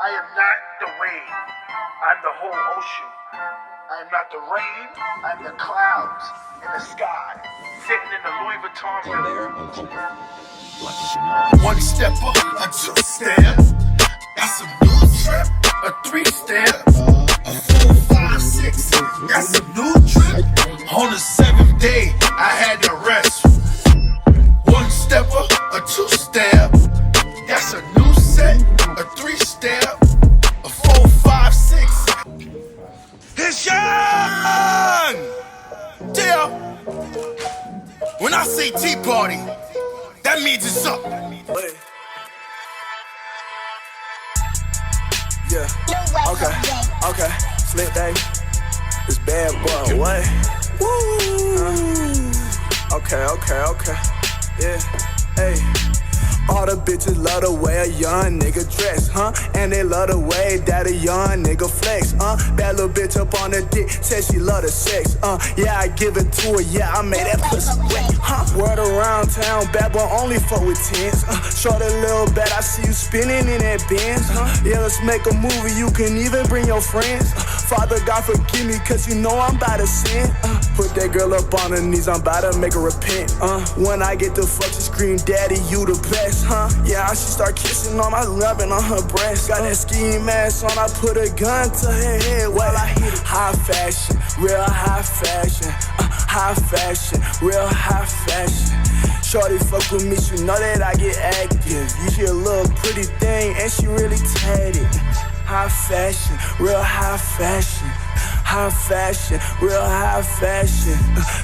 I am not the wave. I'm the whole ocean. I am not the rain. I'm the clouds in the sky, sitting in the Louis Vuitton building. One stepper, a two step. That's a new trip. A three step. A 4, 5, 6. That's a new trip. On the 7th day, I had to rest. One stepper, a two step. That's a new set. A 3 step. A 4, 5, 6. It's young! Yeah. When I say tea party, that means it's up. Yeah. Okay. Slick day. It's bad boy. What? Woo. Okay. Yeah. Hey. All the bitches love the way a young nigga dress, and they love the way that a young nigga flex, That little bitch up on the dick, said she love the sex, Yeah, I give it to her, yeah, I made that pussy wet, Word around town, bad boy only fuck with tens, Short a little bit, I see you spinning in that Benz, Yeah, let's make a movie, you can even bring your friends, Father God forgive me, cause you know I'm about to sin, Put that girl up on her knees, I'm about to make her repent, When I get the fuck, she scream, daddy, you the best. Yeah, she start kissing on my loving on her breast. Got that ski mask on, I put a gun to her head while I hit it. High fashion, real high fashion. High fashion, real high fashion. Shorty fuck with me, she know that I get active. You see a little pretty thing, and she really tatted. High fashion, real high fashion. High fashion, real high fashion.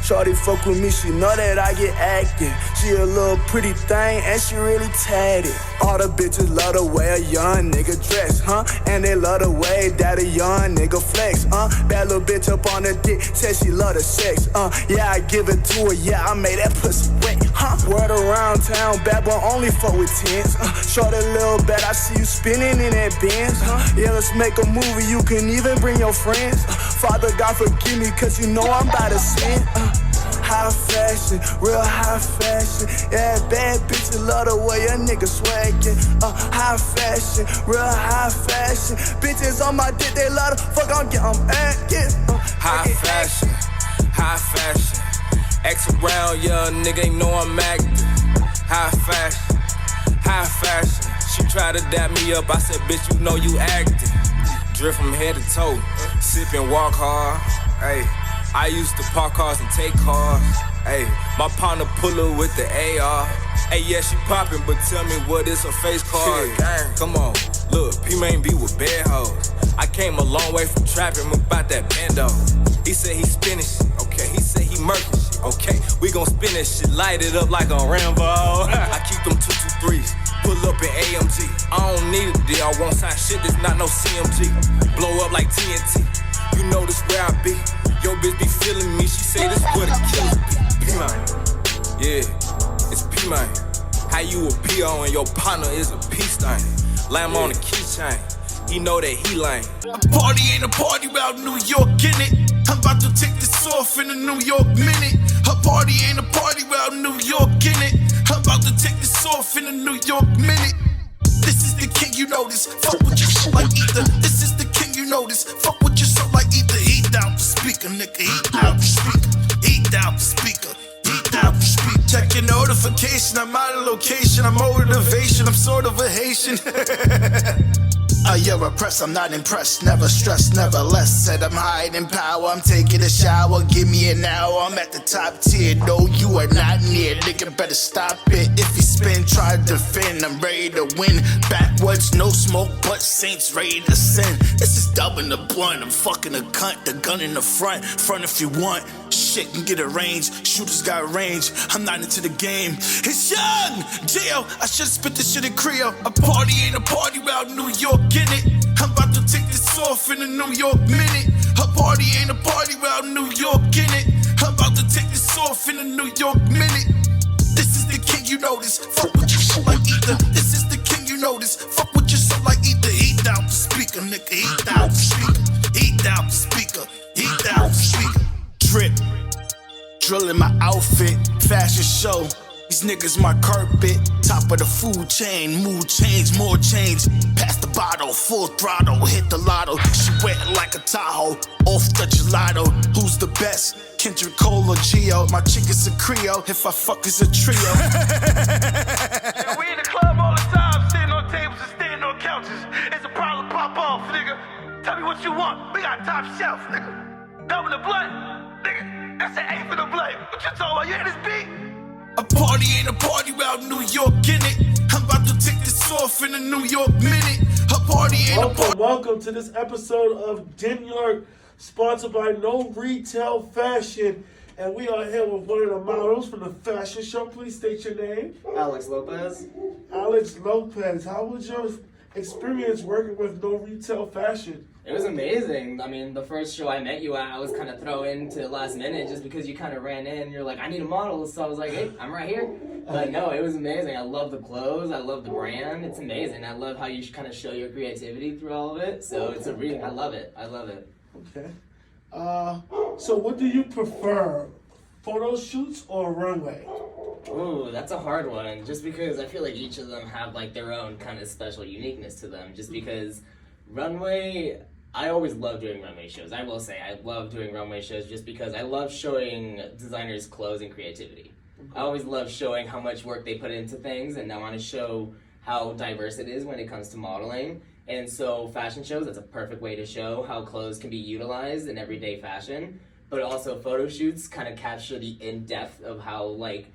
Shorty fuck with me, she know that I get active. She a little pretty thing, and she really tatted. All the bitches love the way a young nigga dress, and they love the way that a young nigga flex, That little bitch up on the dick, said she love the sex, Yeah, I give it to her, yeah, I made that pussy wet, Word around town, bad boy only fuck with tens, Short a little bit, I see you spinning in that Benz, Yeah, let's make a movie, you can even bring your friends, Father God forgive me, cause you know I'm about to sin, High fashion, real high fashion. Yeah, bad bitches love the way a nigga swaggin'. High fashion, real high fashion. Bitches on my dick, they love the fuck I'm acting. High fashion, high fashion. X around, young nigga ain't know I'm acting. High fashion. She tried to dap me up, I said, bitch, you know you acting. Drip from head to toe, sip and walk hard. Hey. I used to park cars and take cars. Ayy, my partner pull her with the AR. Ayy, yeah, she poppin', but tell me what is her face card? Come on, look, P-Main be with bad hoes. I came a long way from trapping about that bando. He said he spinning shit, okay. He said he murking shit, okay. We gon' spin that shit, light it up like a Rambo. I keep them 223s, pull up in AMG. I don't need a deal, I won't sign shit, this not no CMG. Blow up like TNT, you know this where I be. Yo, bitch be feeling me, she say this where the killers be. P-Mine, yeah, it's P-Mine. How you a P.O. and your partner is a peace thing. Lamb on the keychain, he know that he lame. A party ain't a party without New York in it. I'm about to take this off in a New York minute. A party ain't a party without New York in it. I'm about to take this off in a New York minute. This is the king, you know this. Fuck with your shit like ether. This is the king, you know this. Fuck with your shit like ether. Heat down the speaker, nigga. Heat down the speaker. Heat down the speaker. Heat down the speaker. Check your notification. I'm out of location. I'm motivation. I'm sort of a Haitian. You're oppressed, I'm not impressed. Never stressed, never less. Said I'm hiding power, I'm taking a shower. Give me an hour, I'm at the top tier. No, you are not near, nigga, better stop it. If you spin, try to defend, I'm ready to win. Backwards, no smoke, but saints ready to sin. This is dubbing the blunt, I'm fucking a cunt. The gun in the front if you want. Shit can get a range, shooters got range. I'm not into the game. It's young, jail. I should spit this shit in Creole. A party ain't a party without New York in it. I'm about to take this off in a New York minute. A party ain't a party without New York in it. I'm about to take this off in a New York minute. This is the king, you know this. Fuck with your shit like ether. This is the king, you know this. Fuck with your shit like ether. Heat down the speaker, nigga. Heat down the speaker. Heat down the speaker. Heat down the speaker. Drip, drilling my outfit, fashion show. These niggas my carpet, top of the food chain, mood change, more change. Pass the bottle, full throttle, hit the lotto. She wet like a Tahoe, off the gelato. Who's the best? Kendrick Cole or Gio? My chick is a Creole, if I fuck is a trio. Yeah, we in the club all the time, sitting on tables and standing on couches. It's a problem, pop off, nigga. Tell me what you want. We got top shelf, nigga. Double the blunt, nigga. That's an A for the blunt. What you talking about? You hear this beat? A party ain't a party without New York in it. I'm about to take this off in a New York minute. A party ain't a party. Welcome to this episode of Den York, sponsored by No Retail Fashion. And we are here with one of the models from the fashion show. Please state your name. Alex Lopez. Alex Lopez. How was your experience working with No Retail Fashion? It was amazing. I mean, the first show I met you at, I was kind of thrown into the last minute just because you kind of ran in. You're like, I need a model. So I was like, hey, I'm right here. But no, it was amazing. I love the clothes. I love the brand. It's amazing. I love how you kind of show your creativity through all of it. So it's I love it. I love it. Okay. So what do you prefer, photo shoots or runway? Ooh, that's a hard one. Just because I feel like each of them have like their own kind of special uniqueness to them. Just because runway, I always love doing runway shows. I will say I love doing runway shows just because I love showing designers' clothes and creativity. I always love showing how much work they put into things, and I want to show how diverse it is when it comes to modeling. And so fashion shows, that's a perfect way to show how clothes can be utilized in everyday fashion. But also photo shoots kind of capture the in-depth of how like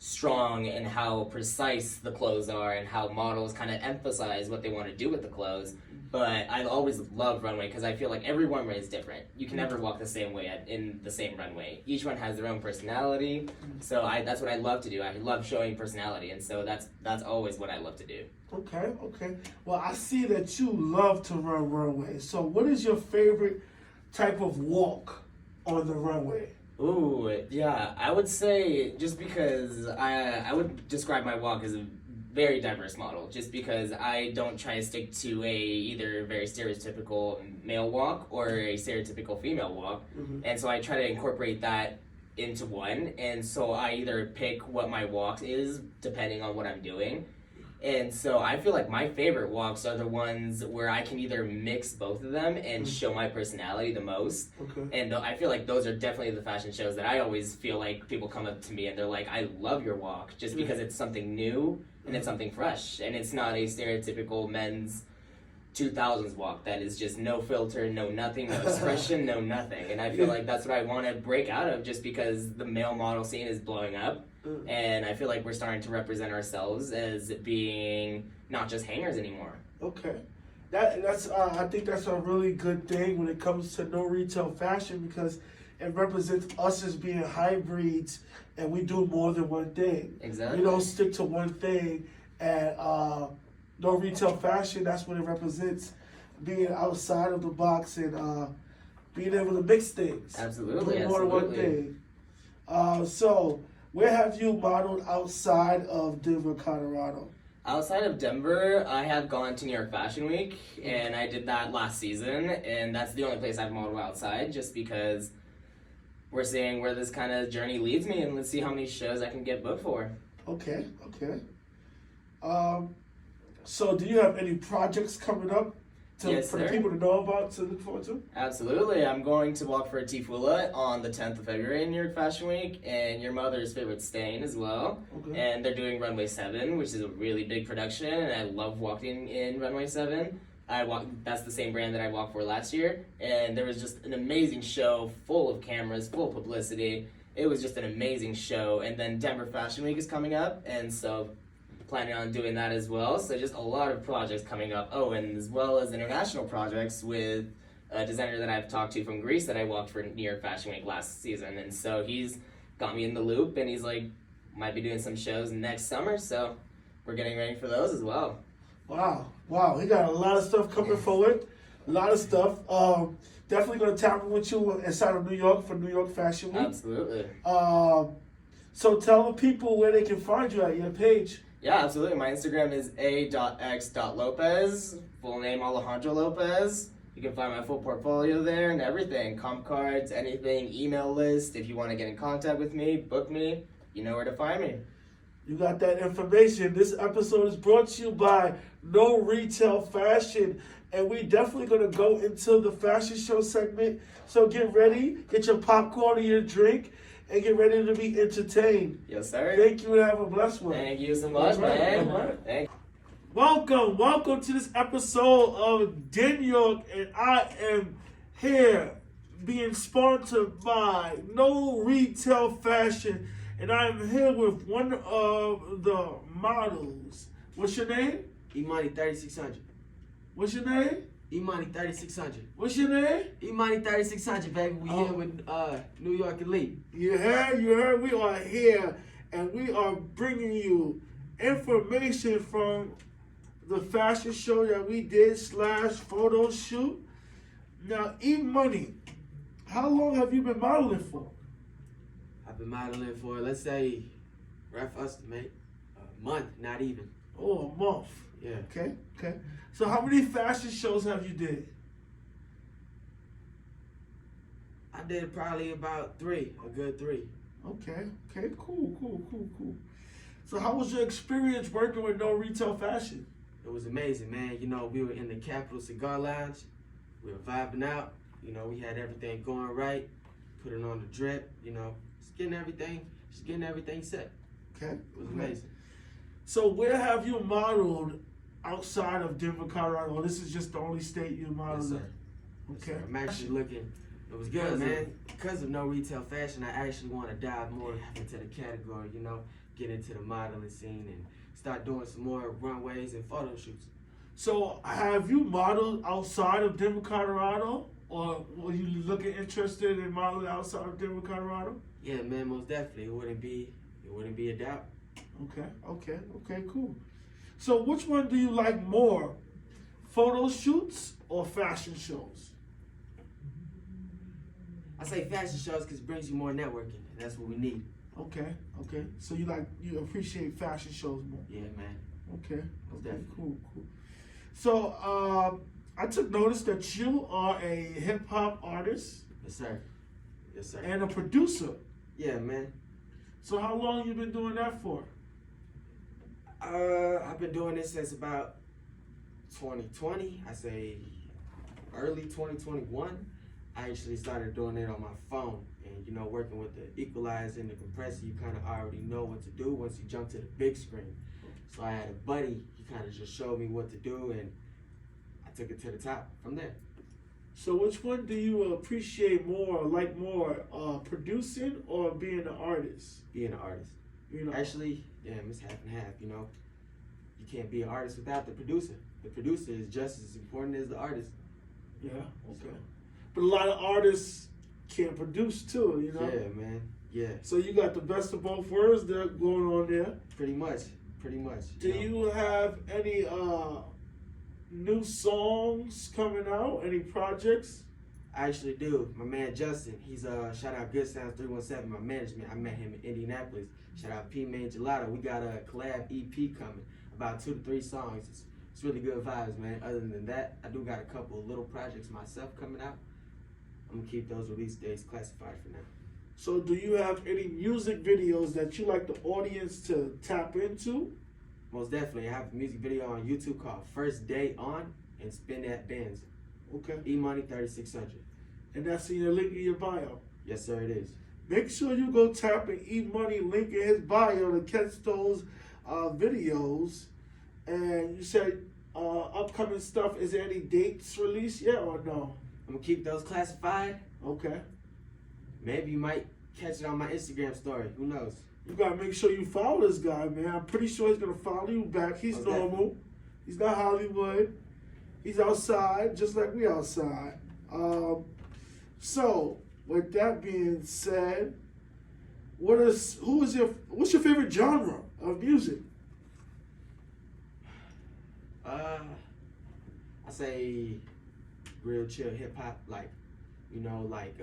strong and how precise the clothes are and how models kind of emphasize what they want to do with the clothes. But I always love runway because I feel like every runway is different. You can never walk the same way in the same runway. Each one has their own personality. So that's what I love to do. I love showing personality, and so that's always what I love to do. Okay. Well, I see that you love to run runway. So what is your favorite type of walk on the runway? Ooh, yeah, I would say just because I would describe my walk as a very diverse model, just because I don't try to stick to either very stereotypical male walk or a stereotypical female walk, and so I try to incorporate that into one, and so I either pick what my walk is depending on what I'm doing. And so I feel like my favorite walks are the ones where I can either mix both of them and show my personality the most. Okay. And I feel like those are definitely the fashion shows that I always feel like people come up to me and they're like, I love your walk, just because it's something new and it's something fresh. And it's not a stereotypical men's 2000s walk that is just no filter, no nothing, no expression, no nothing. And I feel like that's what I want to break out of, just because the male model scene is blowing up. And I feel like we're starting to represent ourselves as being not just hangers anymore. Okay. That's I think that's a really good thing when it comes to No Retail Fashion, because it represents us as being hybrids and we do more than one thing. Exactly. We don't stick to one thing. And No Retail Fashion, that's what it represents, being outside of the box and being able to mix things. Absolutely. Do more than one thing. So where have you modeled outside of Denver, Colorado? Outside of Denver, I have gone to New York Fashion Week, and I did that last season, and that's the only place I've modeled outside, just because we're seeing where this kind of journey leads me, and let's see how many shows I can get booked for. Okay. So do you have any projects coming up Yes, for sir. people to know about, to look forward to? Absolutely. I'm going to walk for Tifula on the 10th of February in New York Fashion Week, and your mother's favorite stain as well. Okay. And they're doing Runway 7, which is a really big production, and I love walking in Runway 7. That's the same brand that I walked for last year, and there was just an amazing show, full of cameras, full of publicity. It was just an amazing show. And then Denver Fashion Week is coming up, and so planning on doing that as well. So just a lot of projects coming up. Oh, and as well as international projects with a designer that I've talked to from Greece that I walked for New York Fashion Week last season. And so he's got me in the loop, and he's like, might be doing some shows next summer. So we're getting ready for those as well. Wow. He got a lot of stuff coming forward. A lot of stuff. Definitely going to tap in with you inside of New York for New York Fashion Week. Absolutely. So tell the people where they can find you at your page. Yeah, absolutely. My Instagram is a.x.lopez, full name Alejandro Lopez. You can find my full portfolio there and everything, comp cards, anything, email list. If you want to get in contact with me, book me, you know where to find me. You got that information. This episode is brought to you by No Retail Fashion. And we definitely going to go into the fashion show segment. So get ready, get your popcorn and your drink, and get ready to be entertained. Yes, sir. Thank you and have a blessed one. Thank you so much, All right, man. all right. Thank Welcome to this episode of Den York, and I am here being sponsored by No Retail Fashion, and I am here with one of the models. What's your name? Imani 3600. What's your name? Imani 3600. What's your name? Imani 3600, baby. We Oh. here with New York Elite. You heard, we are here, and we are bringing you information from the fashion show that we did / photo shoot. Now, E-Money, how long have you been modeling for? I've been modeling for, let's say, rough estimate, a month, not even. Oh, a month. Yeah. Okay. So how many fashion shows have you did? I did probably about 3, a good 3. Okay, cool. So how was your experience working with No Retail Fashion? It was amazing, man. You know, we were in the Capitol Cigar Lounge. We were vibing out. You know, we had everything going right. Putting on the drip, you know, just getting everything set. Okay. It was amazing. So where have you modeled outside of Denver, Colorado? This is just the only state you modeled Yes, sir. in? Yes, Okay. sir. I'm actually looking. It was good, man. Because of No Retail Fashion, I actually want to dive more into the category, you know, get into the modeling scene and start doing some more runways and photo shoots. So have you modeled outside of Denver, Colorado? Or were you looking interested in modeling outside of Denver, Colorado? Yeah, man, most definitely. It wouldn't be a doubt. Okay, cool. So which one do you like more? Photo shoots or fashion shows? I say fashion shows because it brings you more networking, and that's what we need. Okay. So you appreciate fashion shows more? Yeah, man. Okay, definitely. cool. So I took notice that you are a hip hop artist Yes, sir. Yes, sir. and a producer. Yeah, man. So how long you been doing that for? I've been doing this since about 2020. I say early 2021. I actually started doing it on my phone, and you know, working with the equalizer and the compressor, you kind of already know what to do once you jump to the big screen. So I had a buddy. He kind of just showed me what to do, and I took it to the top from there. So which one do you appreciate more, like more, producing or being an artist? Being an artist. You know, Actually, yeah, it's half and half, you know. You can't be an artist without the producer. The producer is just as important as the artist. yeah, okay. But a lot of artists can produce too, you know. Yeah, man. Yeah, So you got the best of both worlds that going on there. pretty much. Do you have any new songs coming out? Any projects? I actually do. My man Justin, he's shout out Good Sounds 317, my management. I met him in Indianapolis. Shout out P Main Gelato. We got a collab EP coming, about 2 to 3 songs. It's really good vibes, man. Other than that, I do got a couple of little projects myself coming out. I'm gonna keep those release dates classified for now. So do you have any music videos that you like the audience to tap into? Most definitely, I have a music video on YouTube called First Day On and Spin That Benz. Okay. E-Money 3600. And that's in your link in your bio. Yes, sir, it is. Make sure you go tap and E-Money link in his bio to catch those videos. And you said upcoming stuff. Is there any dates released yet or no? I'm gonna keep those classified. Okay. Maybe you might catch it on my Instagram story. Who knows? You gotta make sure you follow this guy, man. I'm pretty sure he's gonna follow you back. He's Okay. normal. He's not Hollywood. He's outside, just like we outside. So with that being said, what's your favorite genre of music? I say real chill hip hop, like, you know, like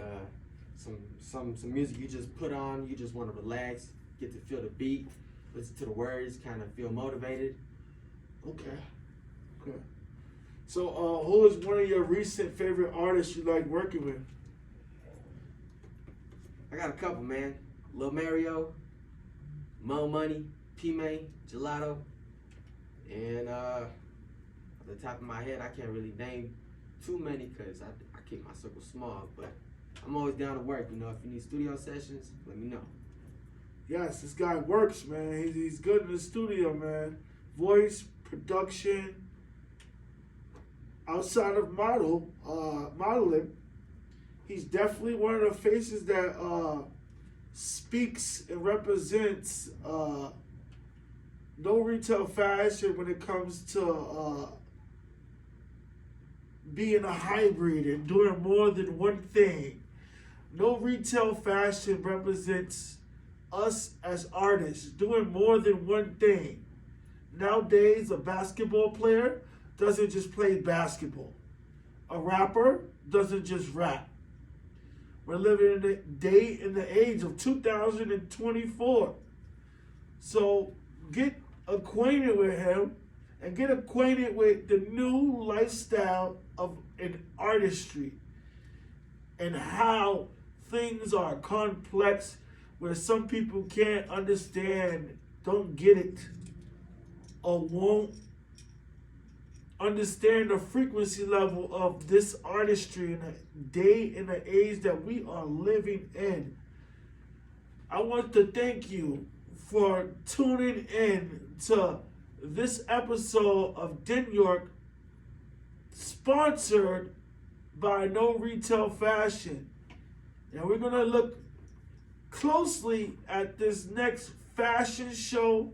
some music you just put on, you just want to relax, get to feel the beat, listen to the words, kind of feel motivated. Okay. So who is one of your recent favorite artists you like working with? I got a couple, man. Lil Mario, Mo Money, P-May, Gelato, and off the top of my head, I can't really name too many because I keep my circle small, but I'm always down to work. You know, if you need studio sessions, let me know. Yes, this guy works, man. He's good in the studio, man. Voice, production. Outside of modeling, he's definitely one of the faces that speaks and represents no retail fashion when it comes to being a hybrid and doing more than one thing. No retail fashion represents us as artists doing more than one thing. Nowadays, a basketball player doesn't just play basketball. A rapper doesn't just rap. We're living in the age of 2024. So get acquainted with him and get acquainted with the new lifestyle of an artistry and how things are complex where some people can't understand, don't get it, or won't understand the frequency level of this artistry in the day and the age that we are living in. I want to thank you for tuning in to this episode of Den York, sponsored by No Retail Fashion. And we're going to look closely at this next fashion show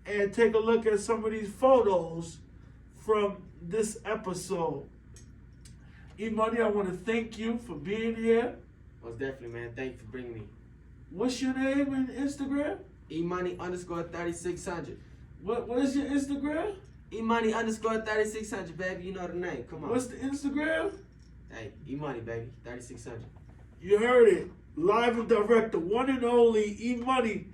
and take a look at some of these photos from this episode. E-Money, I want to thank you for being here. Most definitely, man. Thank you for bringing me. What's your name and Instagram? E-Money_3600. What is your Instagram? E-Money_3600, baby. You know the name. Come on. What's the Instagram? Hey, E-Money, baby. 3600. You heard it. Live and direct, the one and only E-Money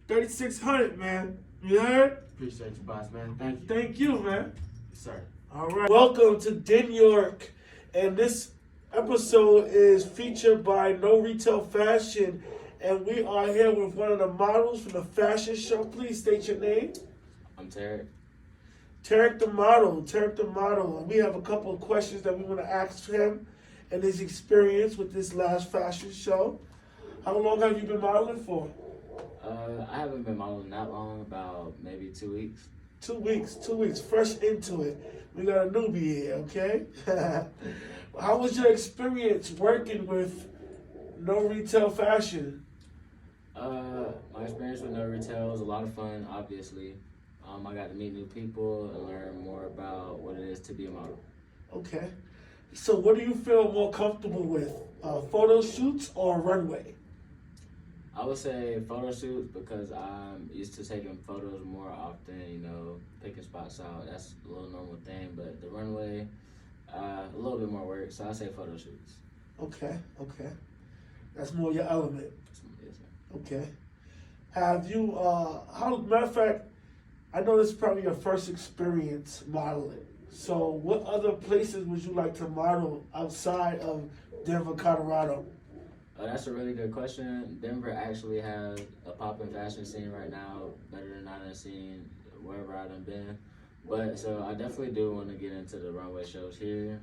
3600, man. You heard? Appreciate you, boss, man. Thank you. Thank you, man. Yes, sir. All right. Welcome to Den York. And this episode is featured by No Retail Fashion. And we are here with one of the models from the fashion show. Please state your name. I'm Tarek. Tarek the model. And we have a couple of questions that we want to ask him and his experience with this last fashion show. How long have you been modeling for? I haven't been modeling that long, about maybe 2 weeks. 2 weeks, fresh into it. We got a newbie here, okay? How was your experience working with No Retail Fashion? My experience with No Retail was a lot of fun, obviously. I got to meet new people and learn more about what it is to be a model. Okay. So what do you feel more comfortable with, photo shoots or runway? I would say photo shoots because I'm used to taking photos more often, you know, picking spots out. That's a little normal thing, but the runway, a little bit more work, so I say photo shoots. Okay. That's more your element. Yes, sir. Okay. Have you, matter of fact, I know this is probably your first experience modeling. So what other places would you like to model outside of Denver, Colorado? That's a really good question. Denver actually has a poppin' fashion scene right now, better than I done seen wherever I done been. But so I definitely do want to get into the runway shows here,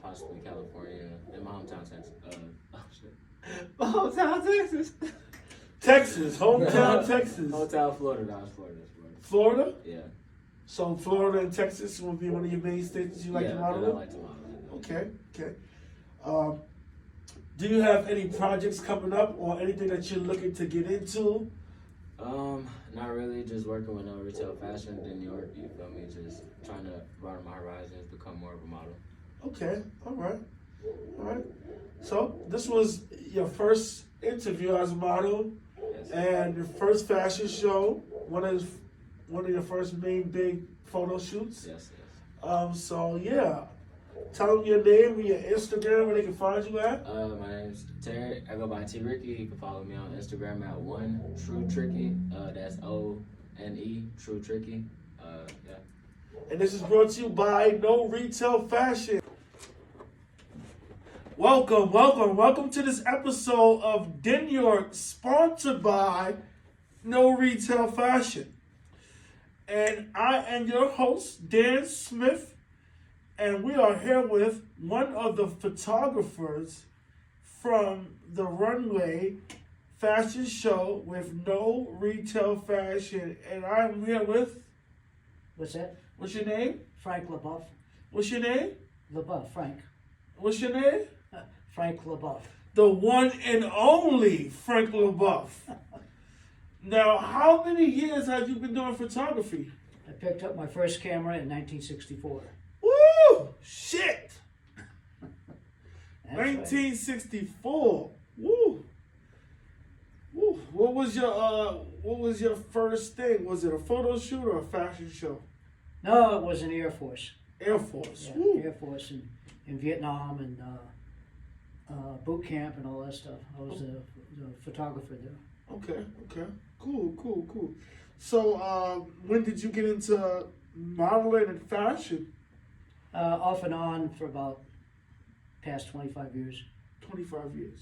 possibly California, in my hometown, Texas. My hometown, Texas. Texas, hometown Texas. Hometown, Florida. Florida? Yeah. So Florida and Texas will be one of your main states that you like to model in? I like to model. Okay. Do you have any projects coming up or anything that you're looking to get into? Not really. Just working with No Retail Fashion in New York. You feel me? Just trying to broaden my horizons, become more of a model. Okay. All right. So this was your first interview as a model, Yes. and your first fashion show. One of your first main big photo shoots. Yes. So yeah. Tell them your name and your Instagram where they can find you at. My name's Tarek. I go by T Ricky. You can follow me on Instagram at OneTrueTricky. That's ONE True Tricky. Yeah. And this is brought to you by No Retail Fashion. Welcome to this episode of Den York, sponsored by No Retail Fashion. And I am your host, Dan Smith, and we are here with one of the photographers from the Runway Fashion Show with No Retail Fashion. And I'm here with, What's that? what's your name? Frank LaBeouf. What's your name? LaBeouf, Frank. What's your name? Frank LaBeouf. The one and only Frank LaBeouf. Now, how many years have you been doing photography? I picked up my first camera in 1964. Woo! Shit! That's right. 1964. Woo! Woo! What was your first thing? Was it a photo shoot or a fashion show? No, it was in the Air Force. Air Force. Yeah, Woo! Air Force in Vietnam and boot camp and all that stuff. I was the photographer there. Okay. Cool. So, when did you get into modeling and fashion? Off and on for about past 25 years. 25 years.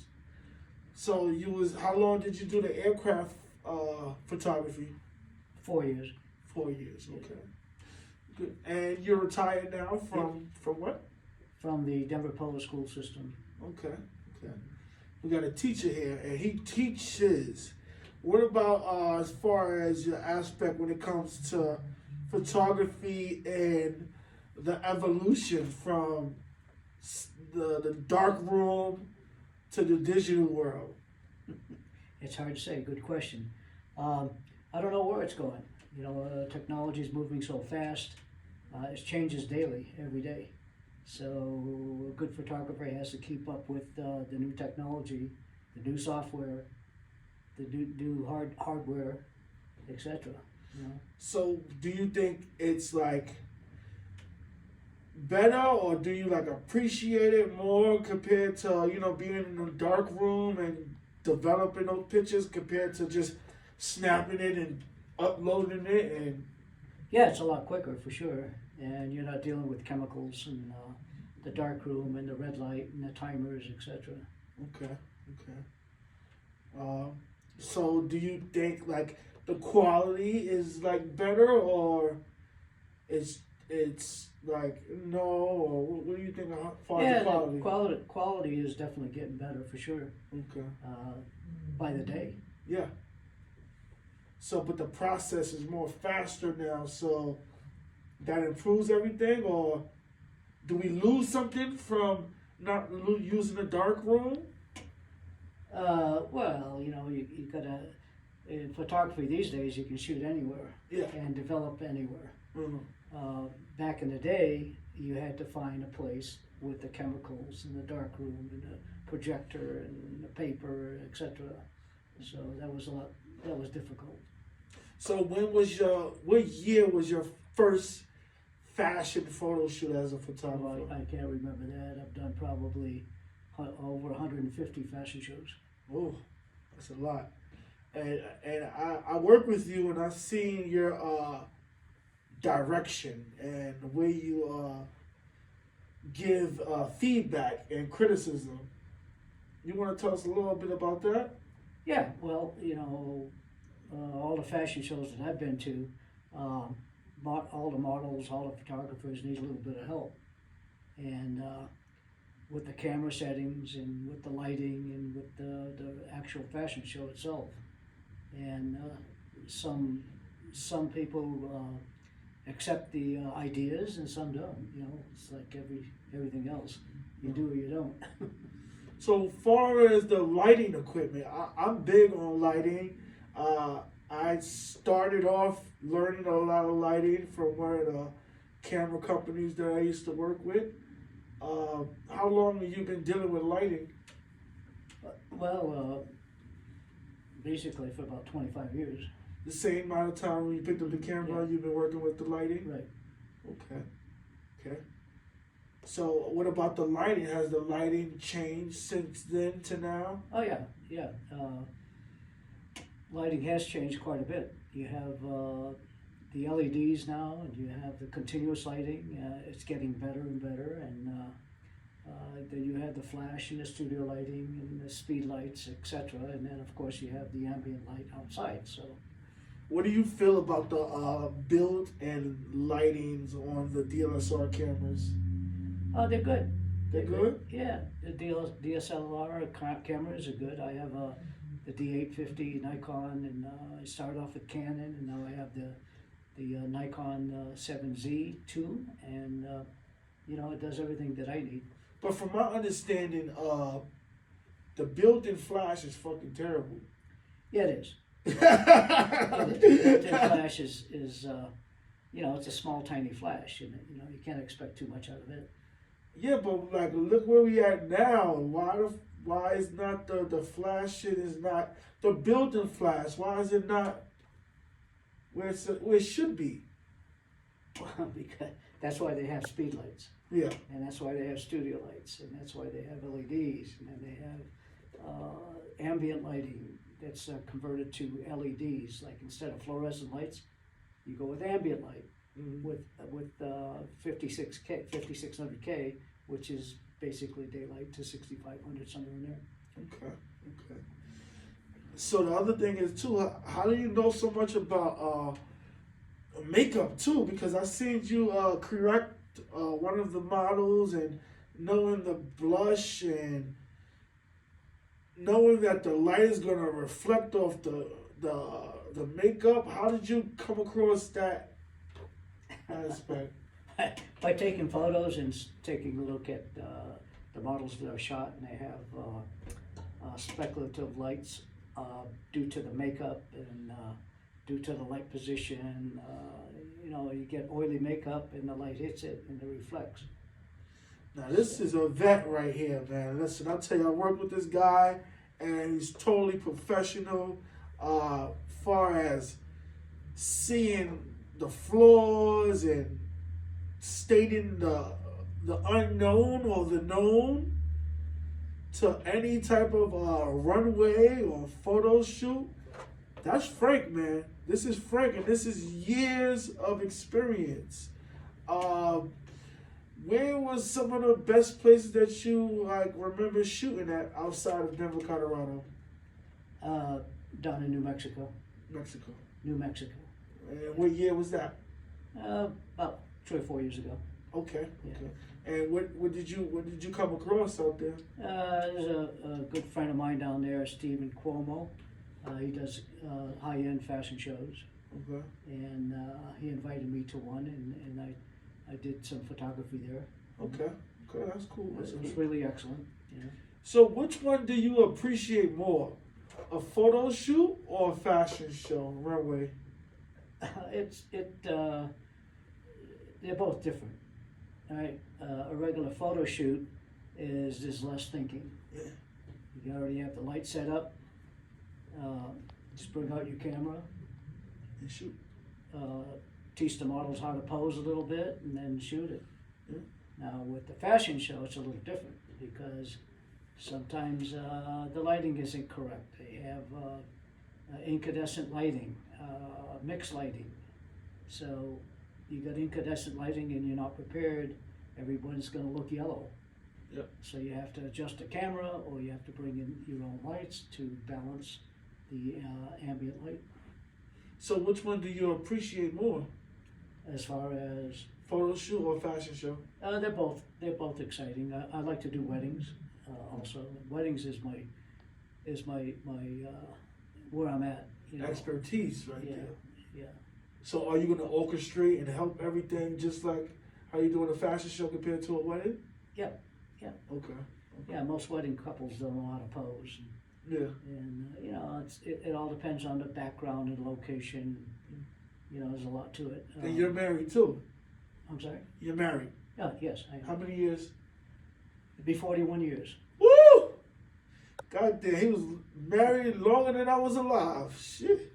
So how long did you do the aircraft photography? 4 years. 4 years, okay. Good. And you're retired now from what? From the Denver Public School System. Okay. We got a teacher here, and he teaches. What about as far as your aspect when it comes to photography and the evolution from the dark room to the digital world? It's hard to say. Good question. I don't know where it's going. You know, technology is moving so fast. It changes daily, every day. So a good photographer has to keep up with the new technology, the new software, the new hardware, etc. You know? So do you think it's like better, or do you like appreciate it more compared to, you know, being in a dark room and developing those pictures compared to just snapping it and uploading it? And Yeah, it's a lot quicker for sure, and you're not dealing with chemicals and the dark room and the red light and the timers, etc. okay. So do you think like the quality is like better, or it's like no, or what do you think as far as Yeah, the quality? quality is definitely getting better for sure Okay. by the day. Yeah. So, but the process is more faster now, so that improves everything, or do we lose something from not using a dark room? Well, you know, you gotta, in photography these days, you can shoot anywhere Yeah. and develop anywhere. Mhm. Back in the day, you had to find a place with the chemicals and the dark room and the projector and the paper, etc. So that was difficult. So, what year was your first fashion photo shoot as a photographer? I can't remember that. I've done probably over 150 fashion shows. Oh, that's a lot. And I work with you, and I've seen your direction and the way you give feedback and criticism. You want to tell us a little bit about that? Yeah, well, you know, all the fashion shows that I've been to, all the models, all the photographers need a little bit of help. And with the camera settings and with the lighting and with the actual fashion show itself. And some people accept the ideas and some don't. You know, it's like everything else. You do or you don't. So far as the lighting equipment, I'm big on lighting. I started off learning a lot of lighting from one of the camera companies that I used to work with. How long have you been dealing with lighting? Well, basically for about 25 years. The same amount of time when you picked up the camera, Yeah. you've been working with the lighting? Right. Okay. So what about the lighting? Has the lighting changed since then to now? Oh yeah. Lighting has changed quite a bit. You have the LEDs now, and you have the continuous lighting. It's getting better and better, and Then you have the flash and the studio lighting and the speed lights, etc. And then of course you have the ambient light outside. So What do you feel about the build and lightings on the DSLR cameras? they're good. They're good? Yeah, the DSLR cameras are good. I have the D850 Nikon, and I started off with Canon, and now I have the Nikon 7Z2, and it does everything that I need. But from my understanding, the built-in flash is fucking terrible. Yeah, it is. The built-in flash is it's a small, tiny flash, and you can't expect too much out of it. Yeah, but like, look where we at now. Why is not the flash shit is not the built-in flash? Why is it not where it should be? Because that's why they have speed lights, Yeah. and that's why they have studio lights, and that's why they have LEDs, and then they have ambient lighting that's converted to LEDs. Like instead of fluorescent lights, you go with ambient light. With 5600K, which is basically daylight, to 6500, somewhere in there. Okay. So the other thing is too, how do you know so much about makeup too? Because I seen you correct one of the models, and knowing the blush and knowing that the light is gonna reflect off the makeup. How did you come across that aspect? By taking photos and taking a look at the models that are shot, and they have speculative lights due to the makeup and due to the light position. You get oily makeup and the light hits it and it reflects. Now this is a vet right here, man. Listen, I'll tell you, I work with this guy, and he's totally professional. Far as seeing the flaws and stating the unknown or the known to any type of runway or photo shoot. That's Frank, man. This is Frank, and this is years of experience. Where was some of the best places that you remember shooting at outside of Denver, Colorado? Down in New Mexico. Mexico. New Mexico. And what year was that? About 3 or 4 years ago. Okay. Yeah. Okay. And what did you come across out there? There's a good friend of mine down there, Stephen Cuomo. He does high-end fashion shows, Okay. and he invited me to one, and I did some photography there. Okay. Okay. That's cool. It That's was cool. really excellent. So which one do you appreciate more? A photo shoot or a fashion show, runway? They're both different. All right, a regular photo shoot is there's less thinking. Yeah. You already have the light set up. Just bring out your camera, And shoot. teach the models how to pose a little bit, and then shoot it. Yeah. Now with the fashion show, it's a little different because sometimes the lighting isn't correct. They have incandescent lighting, mixed lighting. So you got incandescent lighting and you're not prepared, everyone's going to look yellow. Yep. So you have to adjust the camera, or you have to bring in your own lights to balance the ambient light. So which one do you appreciate more? As far as Photo shoot or fashion show? they're both exciting. I like to do weddings. Also, weddings is my where I'm at. Expertise right Yeah, there. yeah. So are you going to orchestrate and help everything just like how you doing a fashion show compared to a wedding? Yeah. Okay. Yeah, most wedding couples don't know how to pose, Yeah. and it all depends on the background and location. There's a lot to it. And you're married too. I'm sorry. You're married. Yes, I How am. many years? It'll be 41 years. Woo! God damn, he was married longer than I was alive. Shit.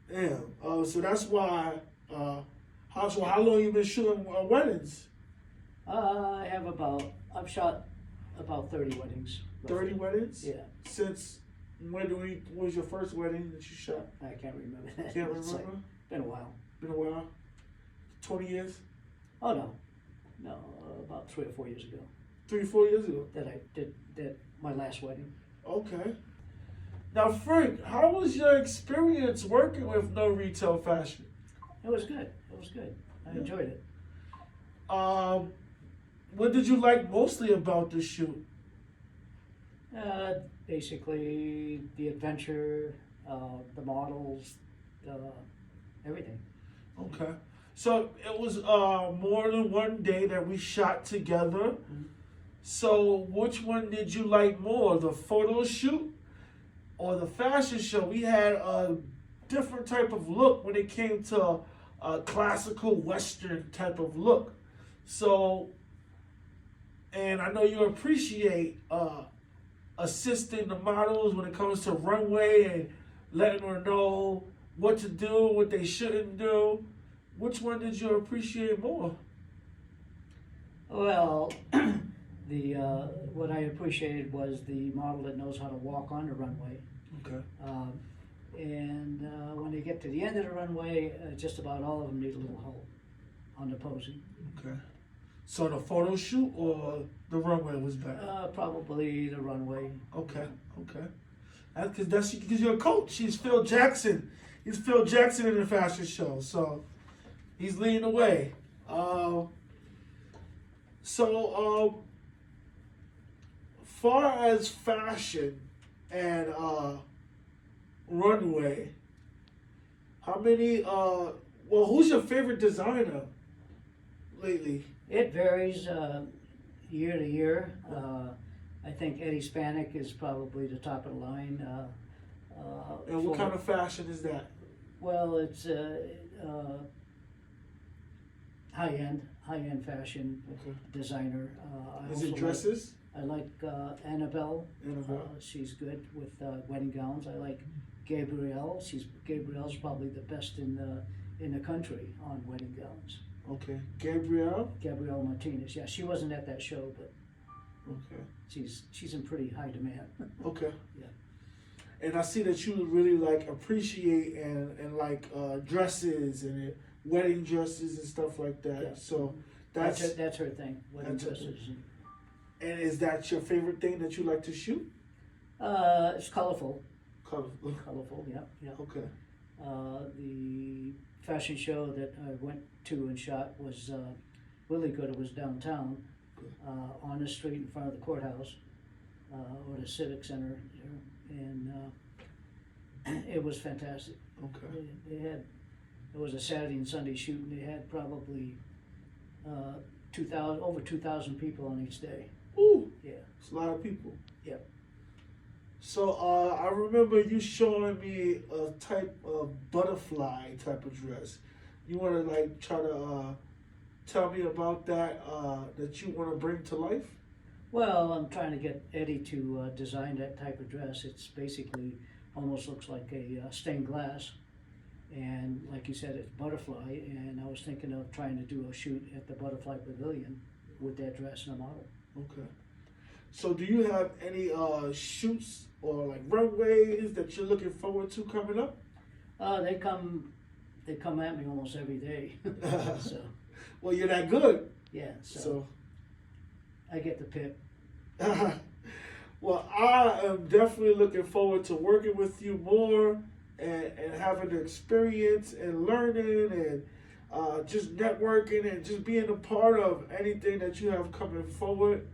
Damn. So that's why. How long you been shooting weddings? I've shot about 30 weddings. roughly. 30 weddings? Yeah, Since when was your first wedding that you shot? I can't remember that. Can't It's like, remember? been a while. Been a while? 20 years? Oh no, about 3 or 4 years ago. 3-4 years ago. that I did my last wedding. Okay. Now, Frank, how was your experience working with No Retail Fashion? It was good. It was good. I enjoyed it. What did you like mostly about the shoot? Basically, the adventure, the models, everything. Okay. So it was more than one day that we shot together. So which one did you like more, the photo shoot or the fashion show? We had a different type of look when it came to a classical Western type of look. So, and I know you appreciate assisting the models when it comes to runway and letting them know what to do, what they shouldn't do. Which one did you appreciate more? Well, the what I appreciated was the model that knows how to walk on the runway. Okay. And when they get to the end of the runway, just about all of them need a little help on the posing. Okay. So the photo shoot or the runway was better? Probably the runway. Okay. Okay. That's because you're a coach. He's Phil Jackson. He's Phil Jackson in the fashion show. So he's leading the way. Far as fashion and runway, how many? Who's your favorite designer lately? It varies year to year. I think Eddie Spanik is probably the top of the line. And what kind of fashion is that? Well, it's high-end fashion designer. Is it dresses? I like Annabelle. Annabelle. She's good with wedding gowns. I like Gabrielle. Gabrielle's probably the best in the country on wedding gowns. Okay. Gabrielle Martinez. Yeah, she wasn't at that show, but okay. She's in pretty high demand. Okay. Yeah. And I see that you really like appreciate and like dresses and wedding dresses and stuff like that. Yeah. So That's her thing. Wedding dresses. And is that your favorite thing that you like to shoot? It's colorful. Colorful. Yeah. Okay. The fashion show that I went to and shot was really good. It was downtown, on the street in front of the courthouse, or the Civic Center there, and it was fantastic. Okay. It was a Saturday and Sunday shoot, and they had probably over 2,000 people on each day. Ooh. Yeah. It's a lot of people. Yep. So I remember you showing me a type of butterfly type of dress. You want to like try to tell me about that that you want to bring to life? Well, I'm trying to get Eddie to design that type of dress. It's basically almost looks like a stained glass, and like you said, it's butterfly. And I was thinking of trying to do a shoot at the Butterfly Pavilion with that dress and a model. Okay. So do you have any shoots or like runways that you're looking forward to coming up? They come at me almost every day. So Well, you're that good. yeah, so I get the pick. Well, I am definitely looking forward to working with you more and having the experience and learning and just networking and just being a part of anything that you have coming forward.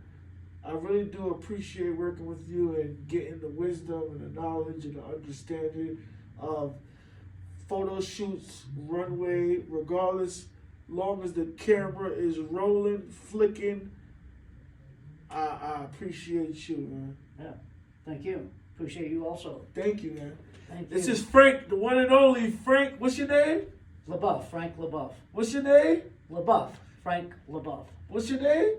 I really do appreciate working with you and getting the wisdom and the knowledge and the understanding of photo shoots, runway, regardless, long as the camera is rolling, flicking. I appreciate you, man. Yeah, thank you. Appreciate you also. Thank you, man. Thank you. This is Frank, the one and only Frank. What's your name? LaBeouf, Frank LaBeouf. What's your name? LaBeouf, Frank LaBeouf. What's your name?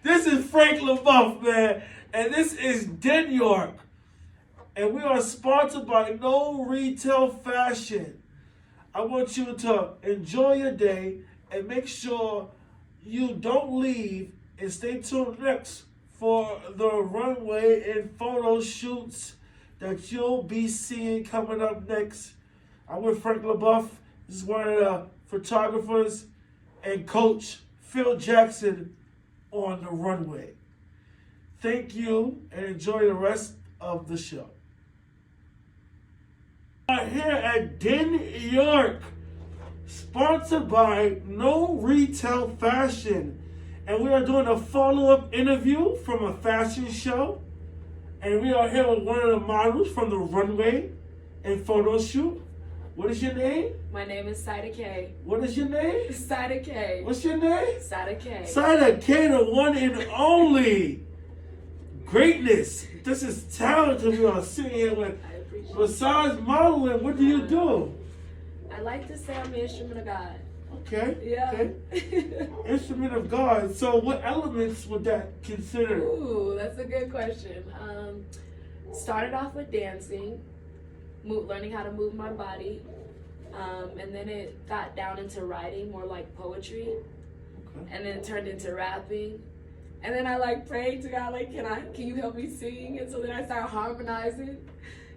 This is Frank LaBeouf, man. And this is Den York. And we are sponsored by No Retail Fashion. I want you to enjoy your day and make sure you don't leave and stay tuned next for the runway and photo shoots that you'll be seeing coming up next. I'm with Frank LaBeouf. This is one of the photographers and coach Phil Jackson on the runway. Thank you and enjoy the rest of the show. We are here at Den York, sponsored by No Retail Fashion. And we are doing a follow-up interview from a fashion show. And we are here with one of the models from the runway and photo shoot. What is your name? My name is Saida K. What is your name? Saida K. What's your name? Saida K. Saida K, the one and only. Greatness. This is talented we are sitting here with. I appreciate it. Besides modeling, what do you do? I like to say I'm the instrument of God. Okay. Yeah. Okay. Instrument of God. So what elements would that consider? Ooh, that's a good question. Started off with dancing, learning how to move my body, and then it got down into writing, more like poetry, and then it turned into rapping. And then I like prayed to God, like, can you help me sing? And so then I started harmonizing.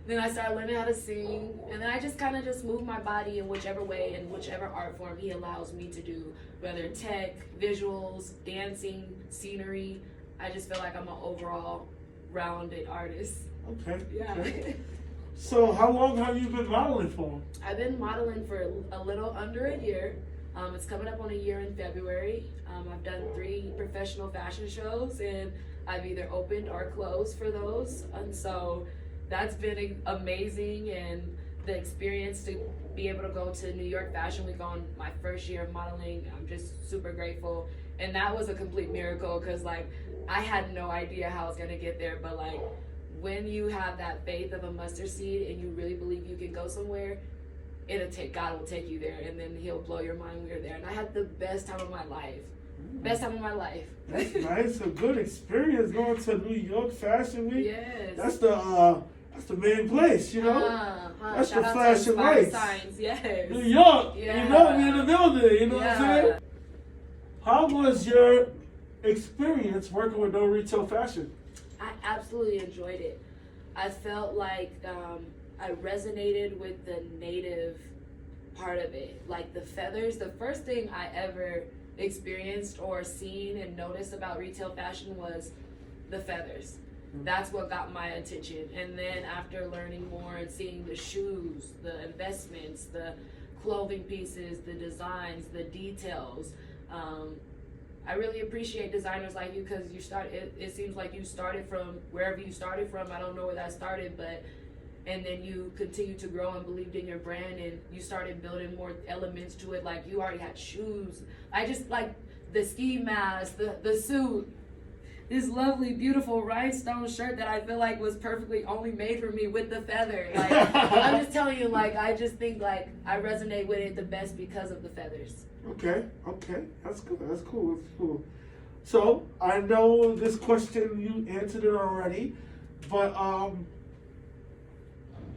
Then I started learning how to sing. And then I just kind of just moved my body in whichever way, in whichever art form he allows me to do, whether tech, visuals, dancing, scenery. I just feel like I'm an overall rounded artist. Okay. Yeah. Okay. So how long have you been modeling for? I've been modeling for a little under a year. It's coming up on a year in February. I've done 3 professional fashion shows, and I've either opened or closed for those. And so that's been amazing, and the experience to be able to go to New York Fashion Week on my first year of modeling, I'm just super grateful. And that was a complete miracle, because like I had no idea how I was gonna get there, but like when you have that faith of a mustard seed and you really believe you can go somewhere, God will take you there, and then he'll blow your mind when you're there. And I had the best time of my life. Best time of my life. That's nice. A good experience going to New York Fashion Week. Yes. That's the main place, you know? That's shout the out flashing to Inspired lights. Signs, yes. New York, Yeah. you know, we in the building, you know what I'm Yeah. saying? How was your experience working with No Retail Fashion? I absolutely enjoyed it. I felt like I resonated with the native part of it. Like the feathers, the first thing I ever experienced or seen and noticed about retail fashion was the feathers. That's what got my attention. And then after learning more and seeing the shoes, the investments, the clothing pieces, the designs, the details, I really appreciate designers like you, because it seems like you started from wherever you started from. I don't know where that started, and then you continue to grow and believed in your brand, and you started building more elements to it. Like you already had shoes. I just like the ski mask, the suit, this lovely, beautiful rhinestone shirt that I feel like was perfectly only made for me with the feather. Like I'm just telling you, like I just think like I resonate with it the best because of the feathers. Okay, that's good. That's cool. So I know this question, you answered it already, but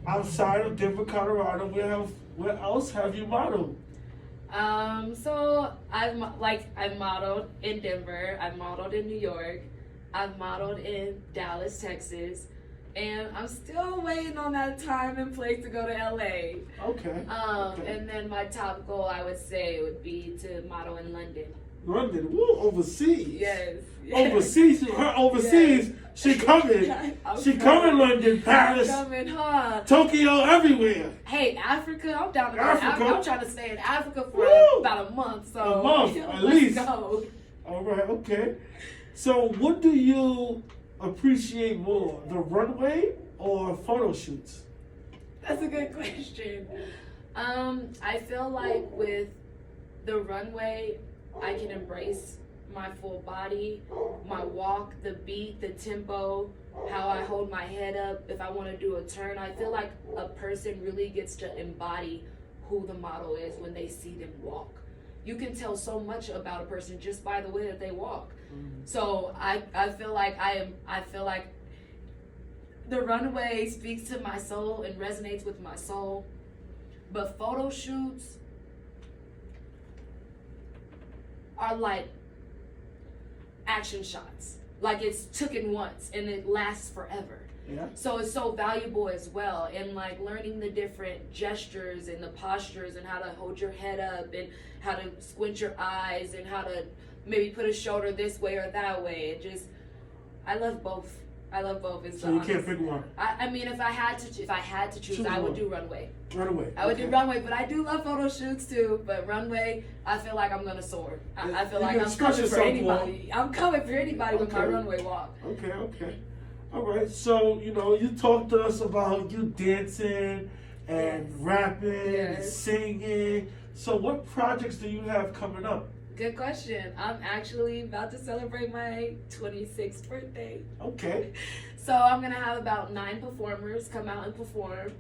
outside of Denver, Colorado, where else have you modeled? So I've modeled in Denver. I've modeled in New York. I've modeled in Dallas, Texas, and I'm still waiting on that time and place to go to LA. Okay. And then my top goal, I would say, would be to model in London. London, woo, overseas. Yes. Overseas, her overseas. Yes. She coming. She coming. London, Paris, coming, huh? Tokyo, everywhere. Hey, Africa, I'm down to go. Africa. I'm trying to stay in Africa for about a month. So a month at least. Go. All right, okay. So, what do you appreciate more, the runway or photo shoots? That's a good question. I feel like with the runway, I can embrace my full body, my walk, the beat, the tempo, how I hold my head up. If I want to do a turn, I feel like a person really gets to embody who the model is when they see them walk. You can tell so much about a person just by the way that they walk. So I feel like the runway speaks to my soul and resonates with my soul. But photo shoots are like action shots. Like it's taken once and it lasts forever. Yeah. So it's so valuable as well. And like learning the different gestures and the postures and how to hold your head up and how to squint your eyes and how to maybe put a shoulder this way or that way. It just, I love both. I love both. It's So you can't pick one. I mean, if I had to choose, I would do runway. Runway. I would do runway, but I do love photo shoots too. But runway, I feel like I'm gonna soar. I feel like I'm coming for anybody. I'm coming for anybody with my runway walk. Okay. All right. So, you talked to us about you dancing and rapping and singing. So what projects do you have coming up? Good question. I'm actually about to celebrate my 26th birthday. Okay. So I'm gonna have about 9 performers come out and perform.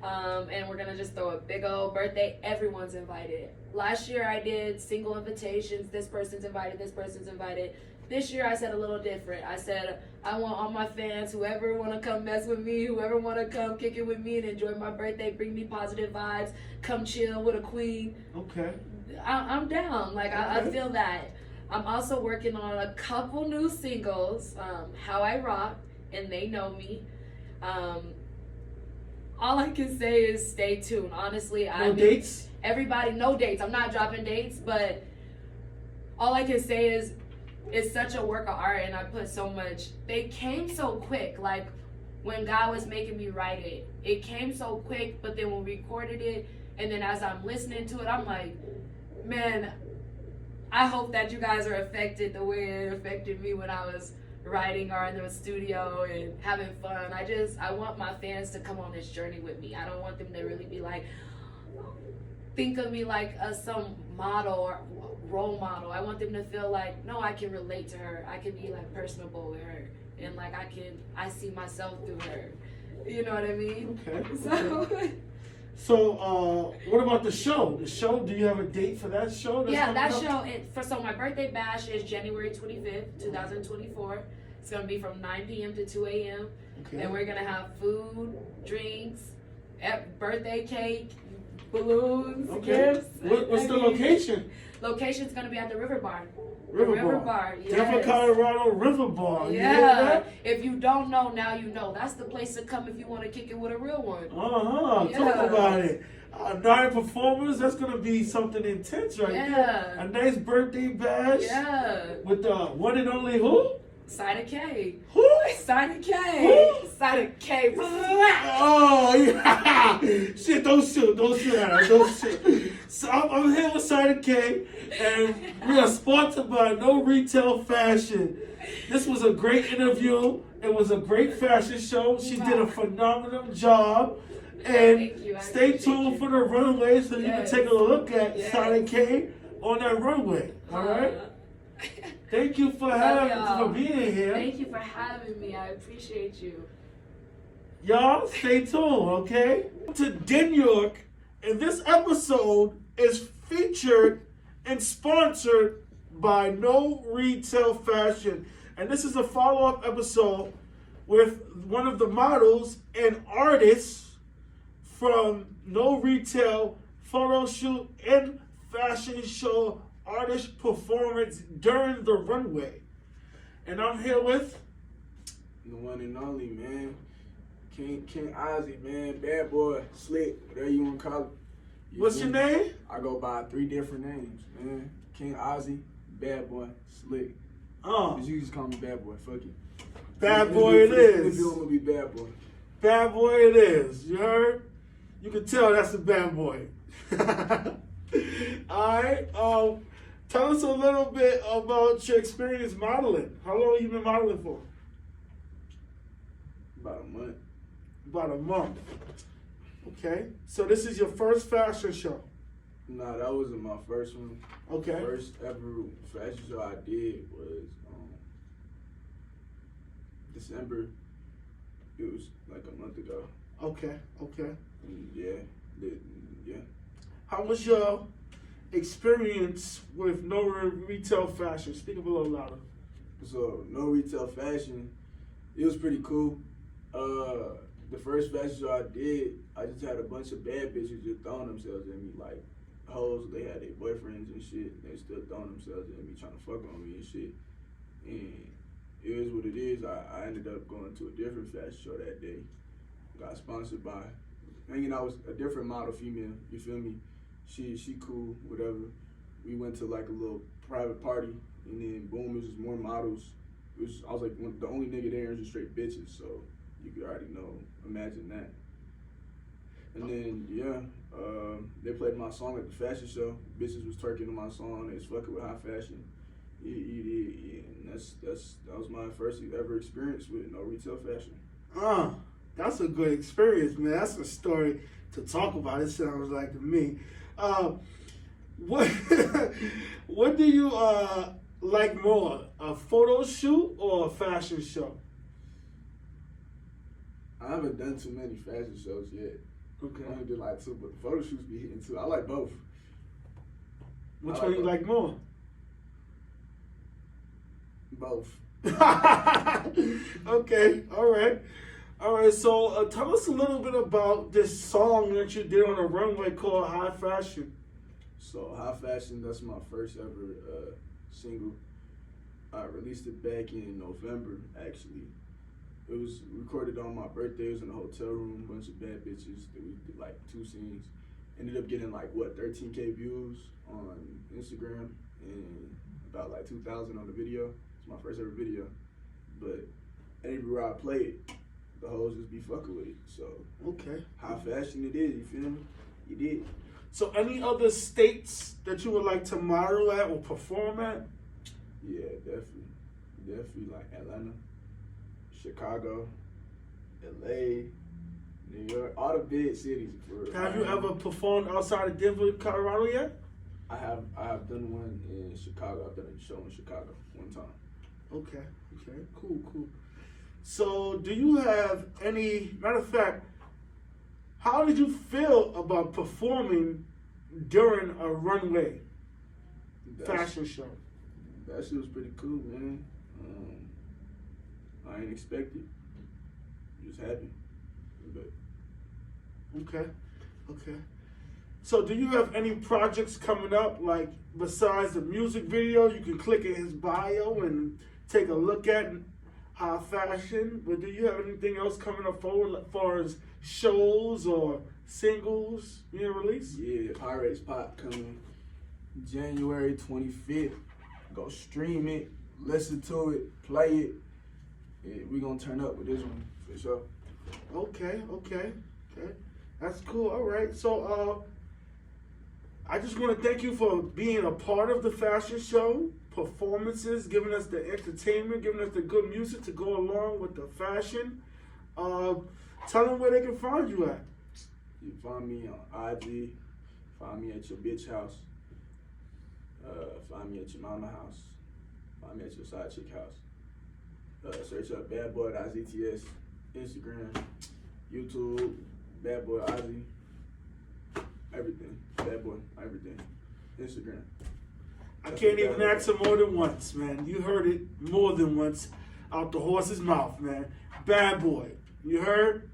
And we're gonna just throw a big old birthday. Everyone's invited. Last year I did single invitations. This person's invited, this person's invited. This year I said a little different. I said I want all my fans, whoever wanna come mess with me, whoever wanna come kick it with me and enjoy my birthday, bring me positive vibes, come chill with a queen. Okay. I'm down. Like I feel that. I'm also working on a couple new singles. How I Rock and They Know Me. All I can say is stay tuned. Honestly, No dates? Everybody, no dates. I'm not dropping dates, but all I can say is it's such a work of art, and I put so much. They came so quick. Like when God was making me write it, it came so quick. But then when we recorded it, and then as I'm listening to it, I'm like, man, I hope that you guys are affected the way it affected me when I was writing or in the studio and having fun. I want my fans to come on this journey with me. I don't want them to really be like, think of me like some model or role model. I want them to feel like, no, I can relate to her. I can be like personable with her. And like I see myself through her. You know what I mean? Okay. So, what about the show? The show, do you have a date for that show? So my birthday bash is January 25th, 2024. It's going to be from 9 p.m. to 2 a.m. Okay. And we're going to have food, drinks, birthday cake, balloons, gifts. What's the location? Location's going to be at the River Bar. River Bar, yes. Denver, Colorado River Bar. Yeah. If you don't know, now you know. That's the place to come if you want to kick it with a real one. Talk about it. 9 performers, that's going to be something intense right there. A nice birthday bash. Yeah. With the one and only who? Cider K. Who? Cider K. Who? Cider K. Oh, yeah. Shit, don't shoot at her. Don't shoot. So I'm here with Cider K, and we are sponsored by No Retail Fashion. This was a great interview. It was a great fashion show. She did a phenomenal job. And stay tuned for the runway so you can take a look at Cider K on that runway. All right? Thank you for being here. Thank you for having me. I appreciate you. Y'all, stay tuned, okay? To Den York, and this episode is featured and sponsored by No Retail Fashion. And this is a follow-up episode with one of the models and artists from No Retail Photo Shoot and Fashion Show artist performance during the runway. And I'm here with the one and only, man. King Ozzy, man. Bad boy, slick, whatever you want to call it. What's your name? I go by 3 different names, man. King Ozzy, Bad Boy, Slick. But you just call me Bad Boy, fuck it. Bad Boy it is. If you want to be Bad Boy. Bad Boy it is. You heard? You can tell that's a bad boy. Alright, tell us a little bit about your experience modeling. How long have you been modeling for? About a month. About a month. Okay. So this is your first fashion show? No, that wasn't my first one. Okay. First ever fashion show I did was December. It was like a month ago. Okay. Yeah. How was your experience with No Retail Fashion? Speak up a little louder. So No Retail Fashion, it was pretty cool. The first fashion show I did, I just had a bunch of bad bitches just throwing themselves at me, like hoes. They had their boyfriends and shit. They still throwing themselves at me, trying to fuck on me and shit. And it is what it is. I ended up going to a different fashion show that day. Got sponsored by, hanging out with a different model female. You feel me? She cool, whatever. We went to like a little private party And then boom, it was just more models. I was like the only nigga there, and just straight bitches. So you could already know. Imagine that. And then they played my song at the fashion show. Bitches was twerking to my song. They was fucking with high fashion. Yeah, and that was my first ever experience with No Retail Fashion. That's a good experience, man. That's a story to talk about. It sounds like to me. What do you like more, a photo shoot or a fashion show? I haven't done too many fashion shows yet. Okay. I only did like 2, but the photo shoots be hitting too. I like both. Which one you like more? Both. Okay, all right. So tell us a little bit about this song that you did on the runway called High Fashion. So High Fashion, that's my first ever single. I released it back in November, actually. It was recorded on my birthday. It was in a hotel room, bunch of bad bitches. We did like 2 scenes. Ended up getting like 13K views on Instagram and about like 2,000 on the video. It's my first ever video. But everywhere I play it, the hoes just be fucking with it. So okay, High Fashion it is, you feel me? You did. So any other states that you would like to model at or perform at? Yeah, definitely. Definitely like Atlanta, Chicago, LA, New York, all the big cities. Have you ever performed outside of Denver, Colorado yet? I have done one in Chicago. I've done a show in Chicago one time. Okay, cool. So do you have any, matter of fact, how did you feel about performing during a runway fashion show? That shit was pretty cool, man. I ain't expect it. Just happy. Okay. So do you have any projects coming up, like besides the music video you can click in his bio and take a look at High Fashion, but do you have anything else coming up forward as far as shows or singles being released? Yeah, Pirates Pop coming January 25th. Go stream it, listen to it, play it. Yeah, we gonna turn up with this one for sure. Okay. That's cool. All right. So I just want to thank you for being a part of the fashion show, performances, giving us the entertainment, giving us the good music to go along with the fashion. Tell them where they can find you at. You find me on IG, find me at your bitch house, find me at your mama house, find me at your side chick house. Search up Bad Boy IZTS, Instagram, YouTube, Bad Boy Ozzy, everything. Bad Boy, everything. Instagram. I can't even ask it more than once, man. You heard it more than once out the horse's mouth, man. Bad Boy, you heard?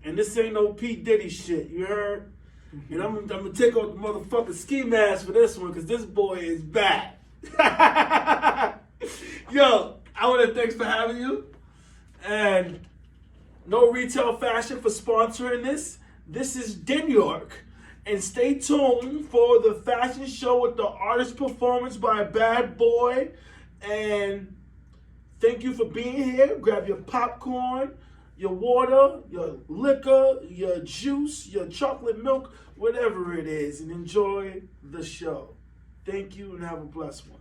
And this ain't no P. Diddy shit, you heard? And I'm gonna take off the motherfucking ski mask for this one, because this boy is bad. Yo, I want to thanks for having you. And No Retail Fashion for sponsoring this. This is Denyork. And stay tuned for the fashion show with the artist performance by Bad Boy. And thank you for being here. Grab your popcorn, your water, your liquor, your juice, your chocolate milk, whatever it is, and enjoy the show. Thank you and have a blessed one.